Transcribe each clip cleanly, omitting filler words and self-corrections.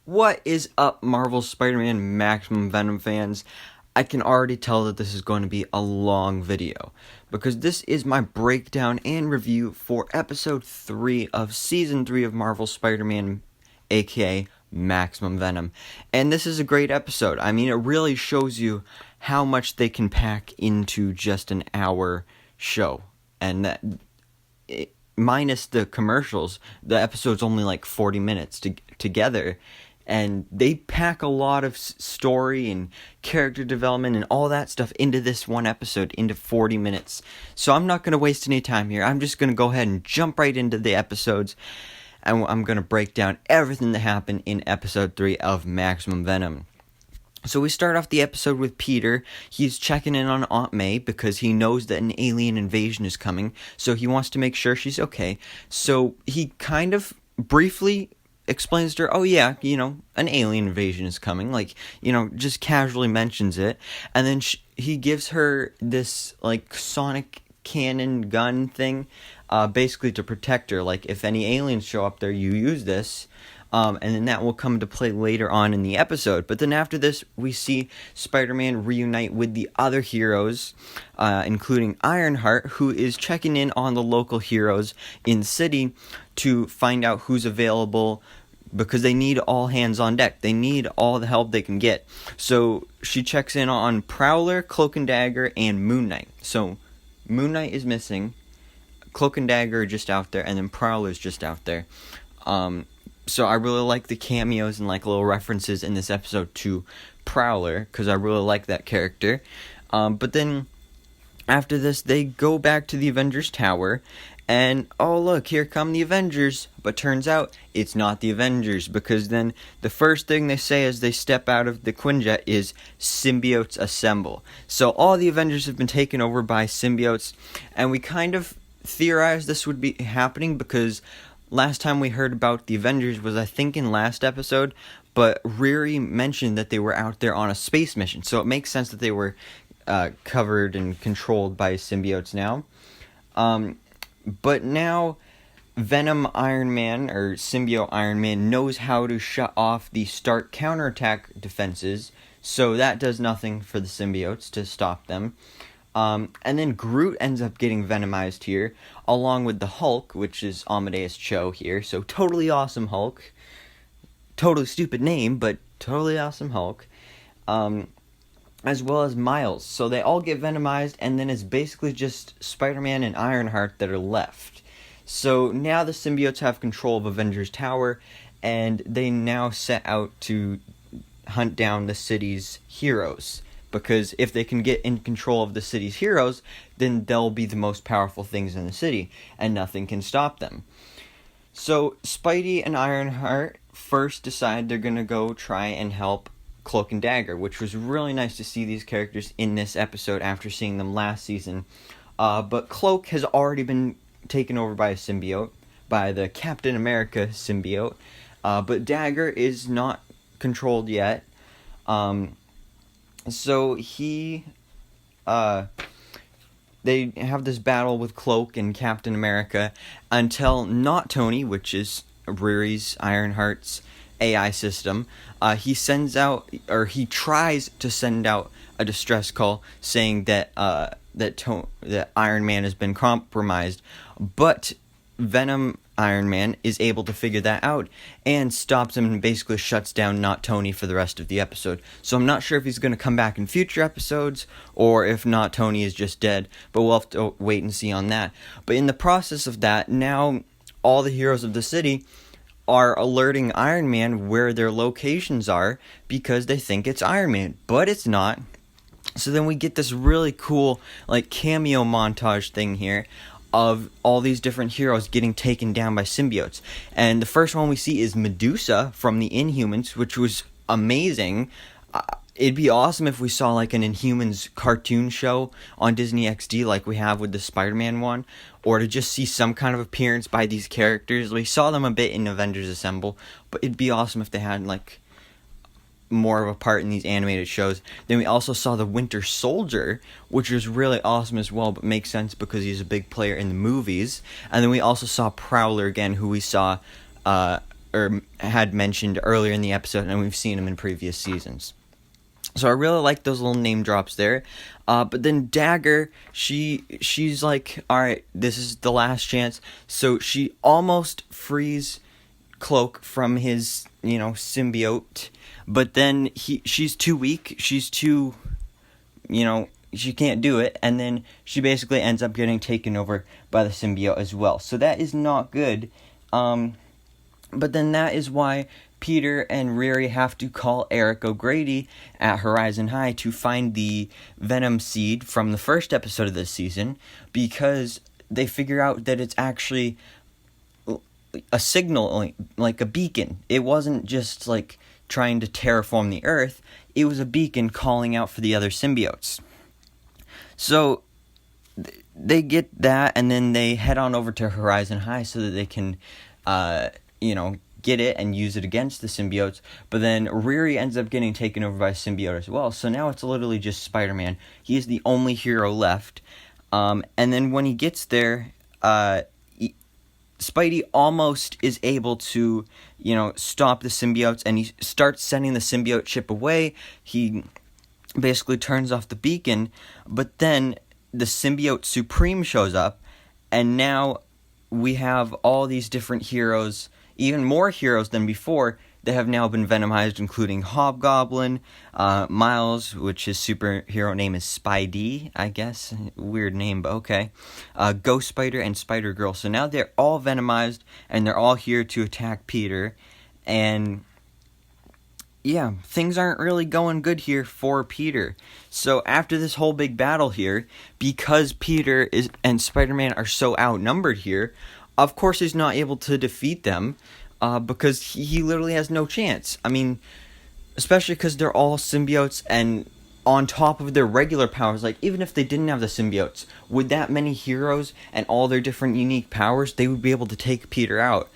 What is up, Marvel Spider-Man Maximum Venom fans? I can already tell that this is going to be a long video, because this is my breakdown and review for episode 3 of season 3 of Marvel Spider-Man, aka Maximum Venom. And this is a great episode. I mean, it really shows you how much they can pack into just an hour show. And that, minus the commercials, the episode's only like 40 minutes together. And they pack a lot of story and character development and all that stuff into this one episode, into 40 minutes. So I'm not going to waste any time here. I'm just going to go ahead and jump right into the episodes. And I'm going to break down everything that happened in episode 3 of Maximum Venom. So we start off the episode with Peter. He's checking in on Aunt May because he knows that an alien invasion is coming. So he wants to make sure she's okay. So he kind of briefly explains to her, oh yeah, an alien invasion is coming, just casually mentions it, and then he gives her this, sonic cannon gun thing, basically to protect her, if any aliens show up there, you use this, and then that will come into play later on in the episode. But then after this, we see Spider-Man reunite with the other heroes, including Ironheart, who is checking in on the local heroes in the city to find out who's available, because they need all hands on deck. They need all the help they can get. So she checks in on Prowler, Cloak and Dagger, and Moon Knight. So Moon Knight is missing, Cloak and Dagger are just out there, and then Prowler's just out there. So I really like the cameos and little references in this episode to Prowler, because I really like that character. But then after this, they go back to the Avengers Tower, and oh look, here come the Avengers. But turns out it's not the Avengers, because then the first thing they say as they step out of the Quinjet is Symbiotes assemble. So all the Avengers have been taken over by symbiotes, and we kind of theorized this would be happening because last time we heard about the Avengers was, I think, in last episode, but Riri mentioned that they were out there on a space mission, so it makes sense that they were covered and controlled by symbiotes now. But now Venom Iron Man, or Symbiote Iron Man, knows how to shut off the Stark counterattack defenses, so that does nothing for the symbiotes to stop them. And then Groot ends up getting venomized here, along with the Hulk, which is Amadeus Cho here, so totally awesome Hulk. Totally stupid name, but totally awesome Hulk. As well as Miles. So they all get venomized, and then it's basically just Spider-Man and Ironheart that are left. So now the symbiotes have control of Avengers Tower, and they now set out to hunt down the city's heroes. Because if they can get in control of the city's heroes, then they'll be the most powerful things in the city, and nothing can stop them. So Spidey and Ironheart first decide they're going to go try and help Cloak and Dagger, which was really nice to see these characters in this episode after seeing them last season. But Cloak has already been taken over by a symbiote, by the Captain America symbiote, but Dagger is not controlled yet. So they have this battle with Cloak and Captain America until Not Tony, which is Riri's, Ironheart's AI system, he tries to send out a distress call saying that that Iron Man has been compromised, but Venom Iron Man is able to figure that out and stops him and basically shuts down Not Tony for the rest of the episode. So I'm not sure if he's going to come back in future episodes or if Not Tony is just dead, but we'll have to wait and see on that. But in the process of that, now all the heroes of the city are alerting Iron Man where their locations are because they think it's Iron Man, but it's not. So then we get this really cool cameo montage thing here of all these different heroes getting taken down by symbiotes. And the first one we see is Medusa from the Inhumans, which was amazing. It'd be awesome if we saw an Inhumans cartoon show on Disney XD like we have with the Spider-Man one, or to just see some kind of appearance by these characters. We saw them a bit in Avengers Assemble, but it'd be awesome if they had more of a part in these animated shows. Then we also saw the Winter Soldier, which was really awesome as well, but makes sense because he's a big player in the movies. And then we also saw Prowler again, who we saw or had mentioned earlier in the episode, and we've seen him in previous seasons. So I really like those little name drops there. But then Dagger, she's like, all right, this is the last chance. So she almost frees Cloak from his, symbiote. But then she's too weak. She's too, she can't do it. And then she basically ends up getting taken over by the symbiote as well. So that is not good. But then that is why Peter and Riri have to call Eric O'Grady at Horizon High to find the Venom seed from the first episode of this season, because they figure out that it's actually a signal, like a beacon. It wasn't just like trying to terraform the Earth. It was a beacon calling out for the other symbiotes. So they get that, and then they head on over to Horizon High so that they can get it and use it against the symbiotes. But then Riri ends up getting taken over by a symbiote as well. So now it's literally just Spider-Man. He is the only hero left. And then when he gets there, Spidey almost is able to, stop the symbiotes, and he starts sending the symbiote ship away. He basically turns off the beacon, but then the Symbiote Supreme shows up, and now we have all these different heroes, even more heroes than before, that have now been Venomized, including Hobgoblin, Miles, which his superhero name is Spidey, I guess. Weird name, but okay. Ghost Spider and Spider-Girl. So now they're all Venomized, and they're all here to attack Peter. And yeah, things aren't really going good here for Peter. So after this whole big battle here, because Peter and Spider-Man are so outnumbered here, of course he's not able to defeat them, because he literally has no chance. I mean, especially because they're all symbiotes, and on top of their regular powers, like, even if they didn't have the symbiotes, with that many heroes and all their different unique powers, they would be able to take Peter out.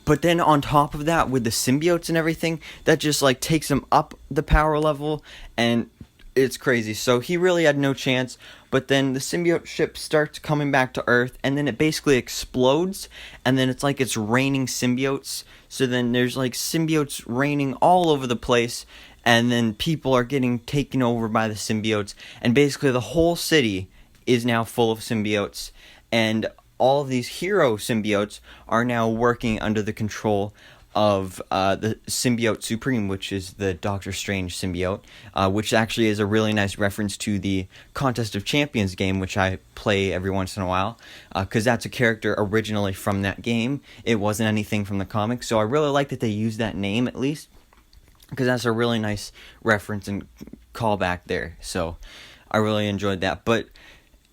But then on top of that, with the symbiotes and everything, that just, takes him up the power level, and it's crazy. So he really had no chance. But then the symbiote ship starts coming back to Earth, and then it basically explodes, and then it's like it's raining symbiotes. So then there's symbiotes raining all over the place, and then people are getting taken over by the symbiotes, and basically the whole city is now full of symbiotes, and all of these hero symbiotes are now working under the control of the Symbiote Supreme, which is the Doctor Strange symbiote, which actually is a really nice reference to the Contest of Champions game, which I play every once in a while, because that's a character originally from that game. It wasn't anything from the comics, so I really like that they used that name at least, because that's a really nice reference and callback there. So I really enjoyed that. But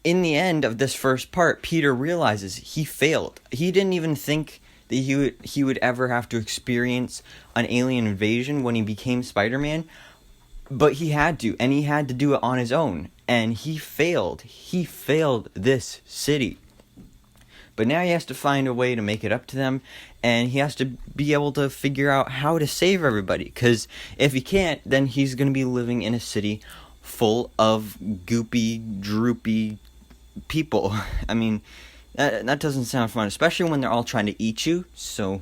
in the end of this first part, Peter realizes he failed. He didn't even think that he would ever have to experience an alien invasion when he became Spider-Man, but he had to, and he had to do it on his own, and he failed. He failed this city. But now he has to find a way to make it up to them, and he has to be able to figure out how to save everybody, because if he can't, then he's going to be living in a city full of goopy, droopy people. I mean, that doesn't sound fun, especially when they're all trying to eat you. So,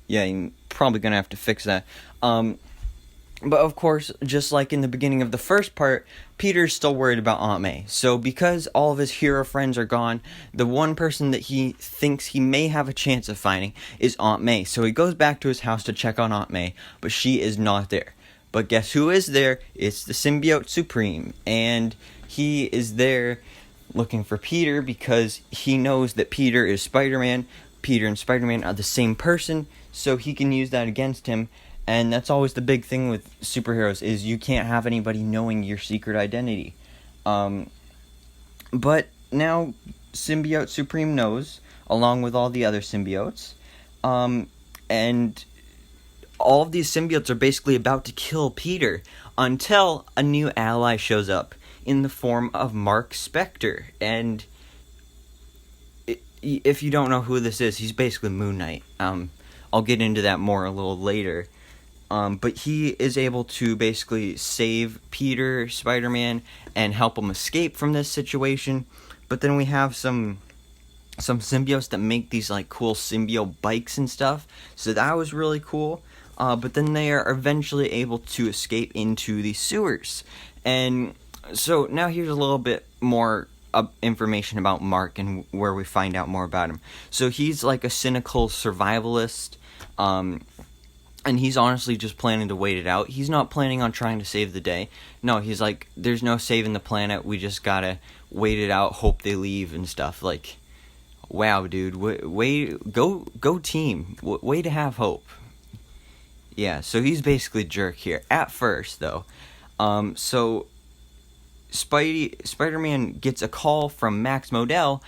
yeah, you're probably going to have to fix that. But, of course, just like in the beginning of the first part, Peter's still worried about Aunt May. So, because all of his hero friends are gone, the one person that he thinks he may have a chance of finding is Aunt May. So, he goes back to his house to check on Aunt May, but she is not there. But guess who is there? It's the Symbiote Supreme. And he is there looking for Peter because he knows that Peter is Spider-Man. Peter and Spider-Man are the same person, so he can use that against him. And that's always the big thing with superheroes, is you can't have anybody knowing your secret identity. But now Symbiote Supreme knows, along with all the other symbiotes. And all of these symbiotes are basically about to kill Peter until a new ally shows up in the form of Marc Spector. And if you don't know who this is, he's basically Moon Knight. I'll get into that more a little later. But he is able to basically save Peter, Spider-Man, and help him escape from this situation. But then we have some some symbiotes that make these like cool symbiote bikes and stuff. So that was really cool. But then they are eventually able to escape into the sewers. And so now here's a little bit more information about Marc and where we find out more about him. So he's like a cynical survivalist. And he's honestly just planning to wait it out. He's not planning on trying to save the day. No, he's like, there's no saving the planet. We just gotta wait it out, hope they leave and stuff. Like, wow, dude. Go team. Way to have hope. Yeah, so he's basically a jerk here. At first, though. So Spider-Man gets a call from Max Modell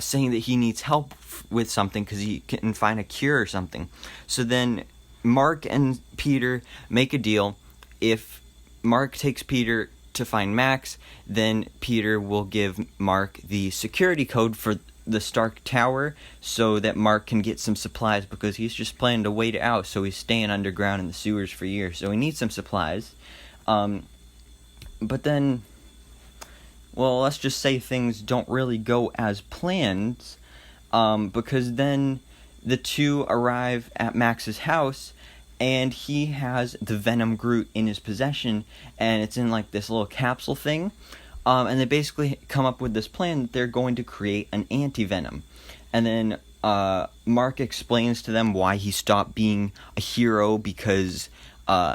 saying that he needs help with something because he can find a cure or something. So then Marc and Peter make a deal. If Marc takes Peter to find Max, then Peter will give Marc the security code for the Stark Tower so that Marc can get some supplies, because he's just planning to wait it out, so he's staying underground in the sewers for years, so he needs some supplies. But then, well, let's just say things don't really go as planned, because then the two arrive at Max's house, and he has the Venom Groot in his possession, and it's in like this little capsule thing. And they basically come up with this plan that they're going to create an anti-Venom. And then Marc explains to them why he stopped being a hero, because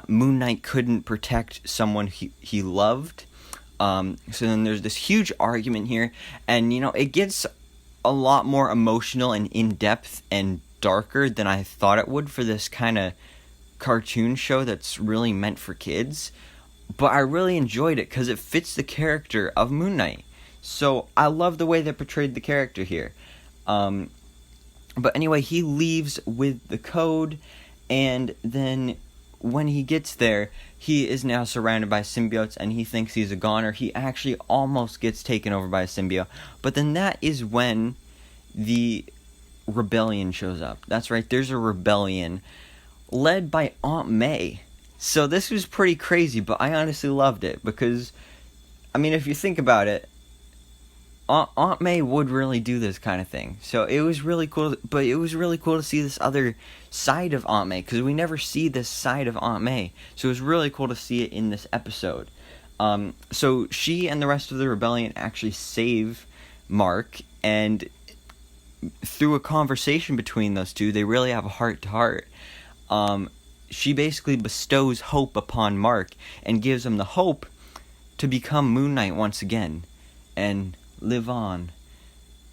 Moon Knight couldn't protect someone he loved. So then there's this huge argument here, and it gets a lot more emotional and in-depth and darker than I thought it would for this kind of cartoon show that's really meant for kids. But I really enjoyed it because it fits the character of Moon Knight. So I love the way they portrayed the character here. But anyway, he leaves with the code, and then when he gets there, he is now surrounded by symbiotes, and he thinks he's a goner. He actually almost gets taken over by a symbiote. But then that is when the rebellion shows up. That's right, there's a rebellion led by Aunt May. So this was pretty crazy, but I honestly loved it because, I mean, if you think about it, Aunt May would really do this kind of thing. So it was really cool, but it was really cool to see this other side of Aunt May, because we never see this side of Aunt May. So it was really cool to see it in this episode. So she and the rest of the rebellion actually save Marc, and through a conversation between those two, they really have a heart-to-heart. She basically bestows hope upon Marc and gives him the hope to become Moon Knight once again and live on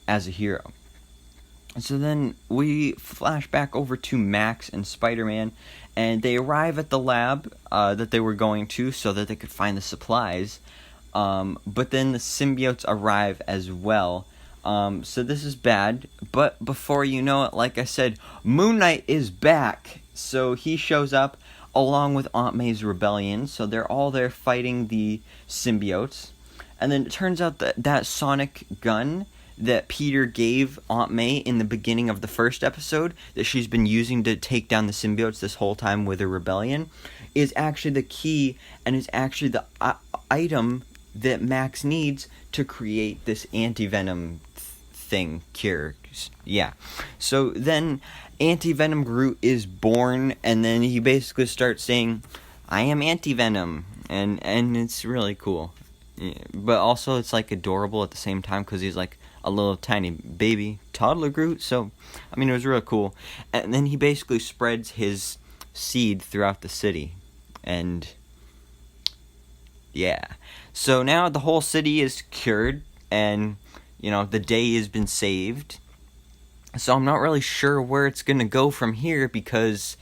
as a hero. So then we flash back over to Max and Spider-Man, and they arrive at the lab that they were going to so that they could find the supplies. But then the symbiotes arrive as well. So this is bad, but before you know it, like I said, Moon Knight is back. So he shows up along with Aunt May's rebellion. So they're all there fighting the symbiotes. And then it turns out that that sonic gun that Peter gave Aunt May in the beginning of the first episode, that she's been using to take down the symbiotes this whole time with her rebellion, is actually the key, and is actually the item that Max needs to create this anti-Venom thing, cure. Yeah. So then Anti-Venom Groot is born, and then he basically starts saying, I am Anti-Venom, and it's really cool. Yeah, but also it's like adorable at the same time, because he's like a little tiny baby toddler Groot. So I mean, it was real cool. And then he basically spreads his seed throughout the city, and yeah. So now the whole city is cured, and the day has been saved. So I'm not really sure where it's going to go from here, because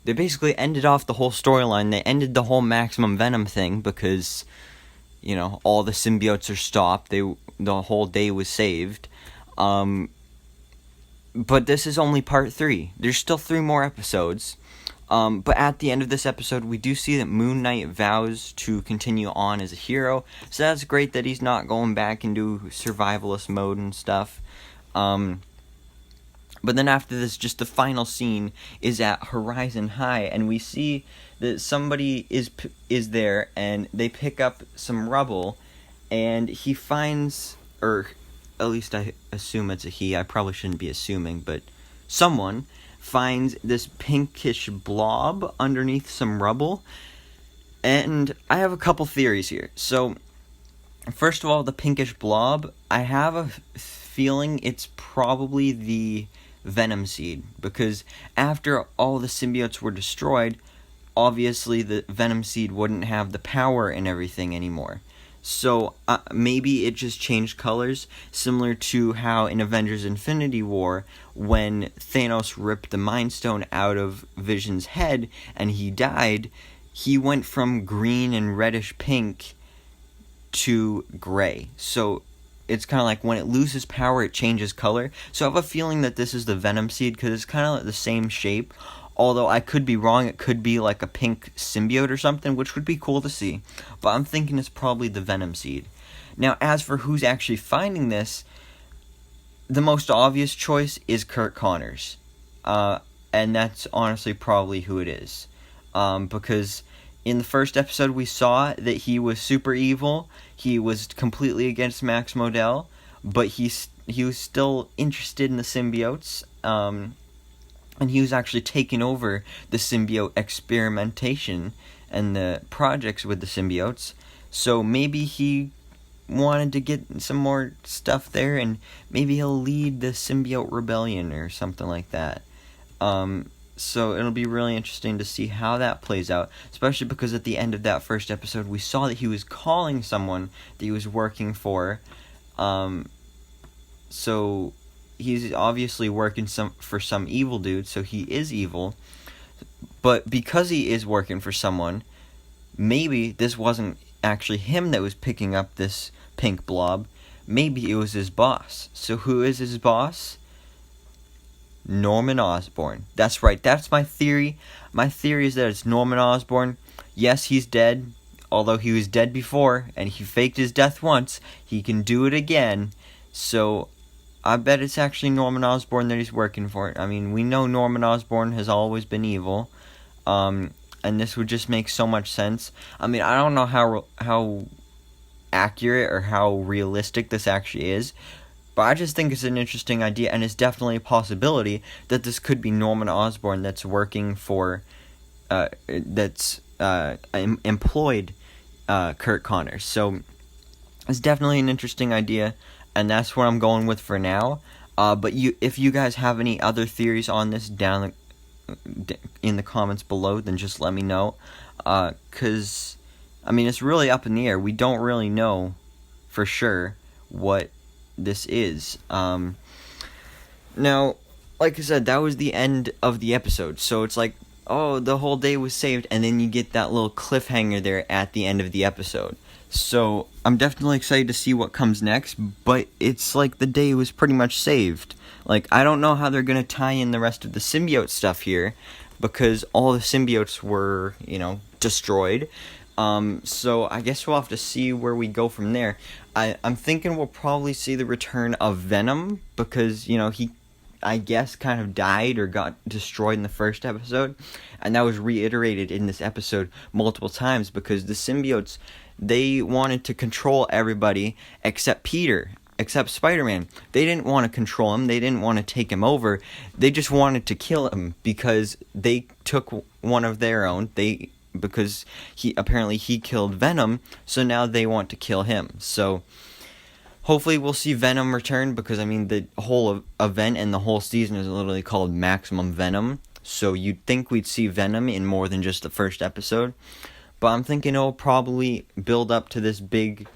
they basically ended off the whole storyline. They ended the whole Maximum Venom thing because, all the symbiotes are stopped. The whole day was saved. But this is only part 3. There's still 3 more episodes. But at the end of this episode, we do see that Moon Knight vows to continue on as a hero. So that's great that he's not going back into survivalist mode and stuff. But then after this, just the final scene is at Horizon High, and we see that somebody is there, and they pick up some rubble, and he finds, or at least I assume it's a he. I probably shouldn't be assuming, but someone finds this pinkish blob underneath some rubble. And I have a couple theories here. So, first of all, the pinkish blob, I have a feeling it's probably the Venom seed, because after all the symbiotes were destroyed, obviously the Venom seed wouldn't have the power and everything anymore. So maybe it just changed colors, similar to how in Avengers Infinity War, when Thanos ripped the Mind Stone out of Vision's head and he died, he went from green and reddish pink to gray. So it's kind of like when it loses power, it changes color. So I have a feeling that this is the Venom seed, because it's kind of like the same shape. Although I could be wrong, it could be like a pink symbiote or something, which would be cool to see. But I'm thinking it's probably the Venom seed. Now, as for who's actually finding this, the most obvious choice is Curt Connors. And that's honestly probably who it is. Because in the first episode we saw that he was super evil. He was completely against Max Modell, but he was still interested in the symbiotes. And he was actually taking over the symbiote experimentation and the projects with the symbiotes. So maybe he wanted to get some more stuff there, and maybe he'll lead the symbiote rebellion or something like that. So it'll be really interesting to see how that plays out, especially because at the end of that first episode we saw that he was calling someone that he was working for. So he's obviously working for some evil dude, so he is evil. But because he is working for someone, maybe this wasn't actually him that was picking up this pink blob. Maybe it was his boss. So who is his boss? Norman Osborn. That's right, that's my theory. My theory is that it's Norman Osborn. Yes, he's dead. Although he was dead before, and he faked his death once, he can do it again. So I bet it's actually Norman Osborn that he's working for. I mean, we know Norman Osborn has always been evil, and this would just make so much sense. I mean, I don't know how accurate or how realistic this actually is, but I just think it's an interesting idea, and it's definitely a possibility that this could be Norman Osborn that's working for, employed Curt Connors. So it's definitely an interesting idea. And that's what I'm going with for now. But if you guys have any other theories on this down in the comments below, then just let me know. Because, I mean, it's really up in the air. We don't really know for sure what this is. Now, like I said, that was the end of the episode. So it's like, oh, the whole day was saved. And then you get that little cliffhanger there at the end of the episode. So I'm definitely excited to see what comes next, but it's like the day was pretty much saved. Like, I don't know how they're going to tie in the rest of the symbiote stuff here, because all the symbiotes were, destroyed. So I guess we'll have to see where we go from there. I'm thinking we'll probably see the return of Venom, because, he, I guess, kind of died or got destroyed in the first episode, and that was reiterated in this episode multiple times, because the symbiotes, they wanted to control everybody except Peter, except Spider-Man. They didn't want to control him. They didn't want to take him over. They just wanted to kill him because they took one of their own. Because he killed Venom, so now they want to kill him. So hopefully we'll see Venom return, because I mean the whole event and the whole season is literally called Maximum Venom. So you'd think we'd see Venom in more than just the first episode. But I'm thinking it'll probably build up to this big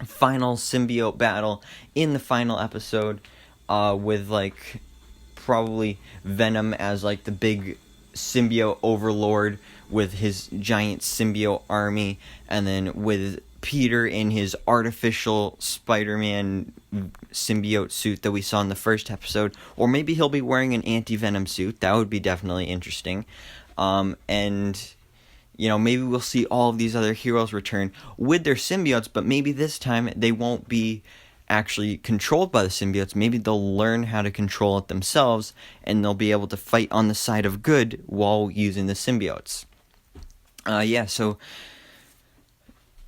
final symbiote battle in the final episode, with like probably Venom as like the big symbiote overlord with his giant symbiote army, and then with Peter in his artificial Spider-Man symbiote suit that we saw in the first episode. Or maybe he'll be wearing an anti-Venom suit. That would be definitely interesting. And maybe we'll see all of these other heroes return with their symbiotes, but maybe this time they won't be actually controlled by the symbiotes. Maybe they'll learn how to control it themselves, and they'll be able to fight on the side of good while using the symbiotes. So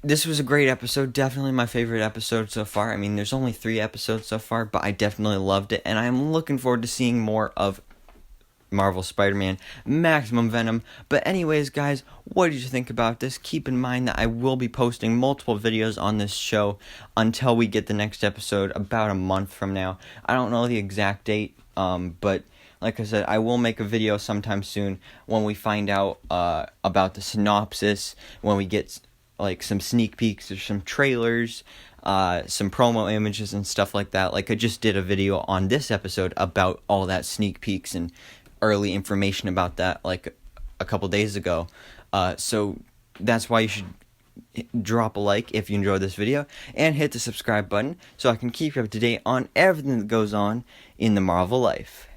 this was a great episode, definitely my favorite episode so far. I mean, there's only 3 episodes so far, but I definitely loved it, and I'm looking forward to seeing more of Marvel Spider-Man Maximum Venom. But anyways, guys, what did you think about this? Keep in mind that I will be posting multiple videos on this show until we get the next episode about a month from now. I don't know the exact date, but like I said, I will make a video sometime soon when we find out about the synopsis, when we get like some sneak peeks or some trailers, some promo images and stuff like that. Like I just did a video on this episode about all that sneak peeks and early information about that like a couple days ago. So that's why you should drop a like if you enjoyed this video and hit the subscribe button so I can keep you up to date on everything that goes on in the Marvel life.